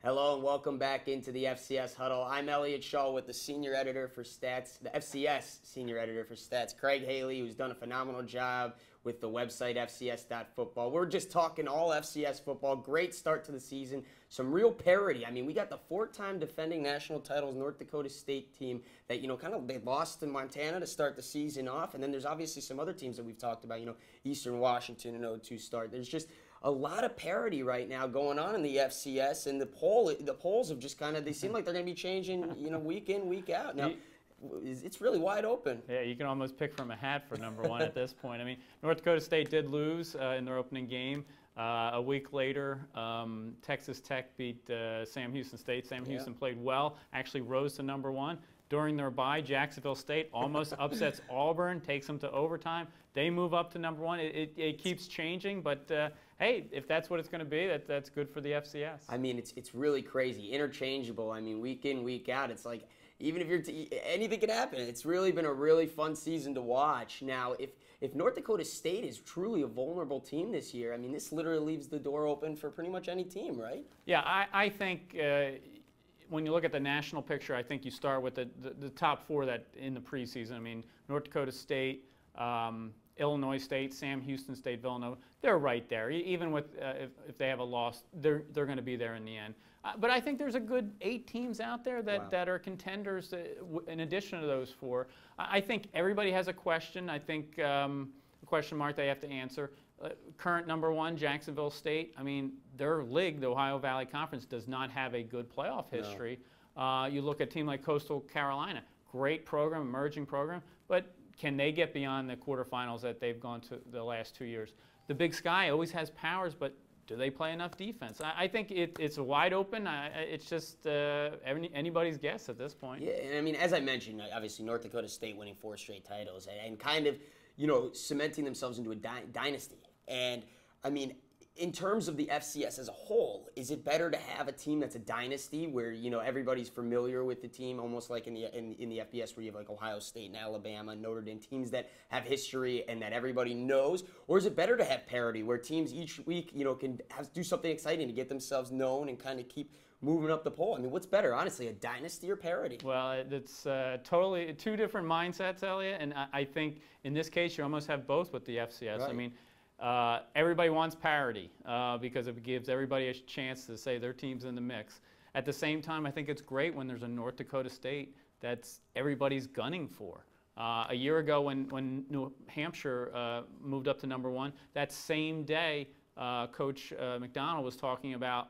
Hello and welcome back into the FCS Huddle. I'm Elliot Schall with the senior editor for stats, the FCS senior editor for stats, Craig Haley, who's done a phenomenal job with the website FCS.football. We're just talking all FCS football. Great start to the season. Some real parity. I mean, we got the four-time defending national titles North Dakota State team that, they lost to Montana to start the season off. And then there's obviously some other teams that we've talked about, Eastern Washington, an 0-2 start. There's just a lot of parity right now going on in the FCS, and the polls have just they seem like they're going to be changing, week in, week out. Now, it's really wide open. Yeah, you can almost pick from a hat for number one at this point. I mean, North Dakota State did lose in their opening game. A week later, Texas Tech beat Sam Houston State. Sam Houston played well, actually rose to number one. During their bye, Jacksonville State almost upsets Auburn, takes them to overtime. They move up to number one. It keeps changing, but hey, if that's what it's going to be, that's good for the FCS. I mean, it's really crazy, interchangeable. I mean, week in, week out, it's like even if you're anything can happen. It's really been a really fun season to watch. Now, if North Dakota State is truly a vulnerable team this year, I mean, this literally leaves the door open for pretty much any team, right? Yeah, I think. When you look at the national picture, I think you start with the top four that in the preseason. I mean, North Dakota State, Illinois State, Sam Houston State, Villanova, they're right there. Even with if they have a loss, they're going to be there in the end. But I think there's a good 8 teams out there that are contenders in addition to those 4. I think everybody has a question. I think a question mark they have to answer. Current number 1, Jacksonville State. I mean, their league, the Ohio Valley Conference, does not have a good playoff history. No. You look at a team like Coastal Carolina, great program, emerging program, but can they get beyond the quarterfinals that they've gone to the last 2 years? The Big Sky always has powers, but do they play enough defense? I think it's wide open. It's just anybody's guess at this point. Yeah, and I mean, as I mentioned, obviously North Dakota State winning 4 straight titles and kind of, cementing themselves into a dynasty. And, I mean, in terms of the FCS as a whole, is it better to have a team that's a dynasty where, everybody's familiar with the team, almost like in the FBS where you have like Ohio State and Alabama, Notre Dame, teams that have history and that everybody knows? Or is it better to have parity where teams each week, can do something exciting to get themselves known and kind of keep moving up the poll? I mean, what's better, honestly, a dynasty or parity? Well, it's totally 2 different mindsets, Elliot, and I think in this case you almost have both with the FCS. Right. I mean, everybody wants parity because it gives everybody a chance to say their team's in the mix. At the same time, I think it's great when there's a North Dakota State that's everybody's gunning for. A year ago when New Hampshire moved up to number 1, that same day Coach McDonald was talking about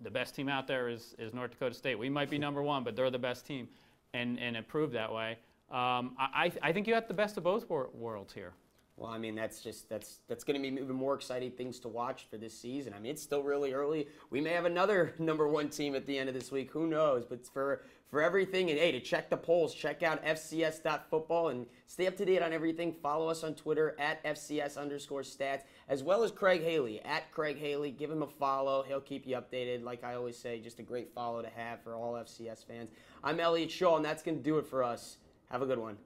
the best team out there is North Dakota State. We might be number 1, but they're the best team, and it proved that way. I think you have the best of both worlds here. Well, I mean, that's going to be even more exciting things to watch for this season. I mean, it's still really early. We may have another number 1 team at the end of this week. Who knows? But for everything, and hey, to check the polls, check out FCS.football and stay up to date on everything. Follow us on Twitter at FCS_stats, as well as Craig Haley at Craig Haley. Give him a follow. He'll keep you updated. Like I always say, just a great follow to have for all FCS fans. I'm Elliot Schall, and that's going to do it for us. Have a good one.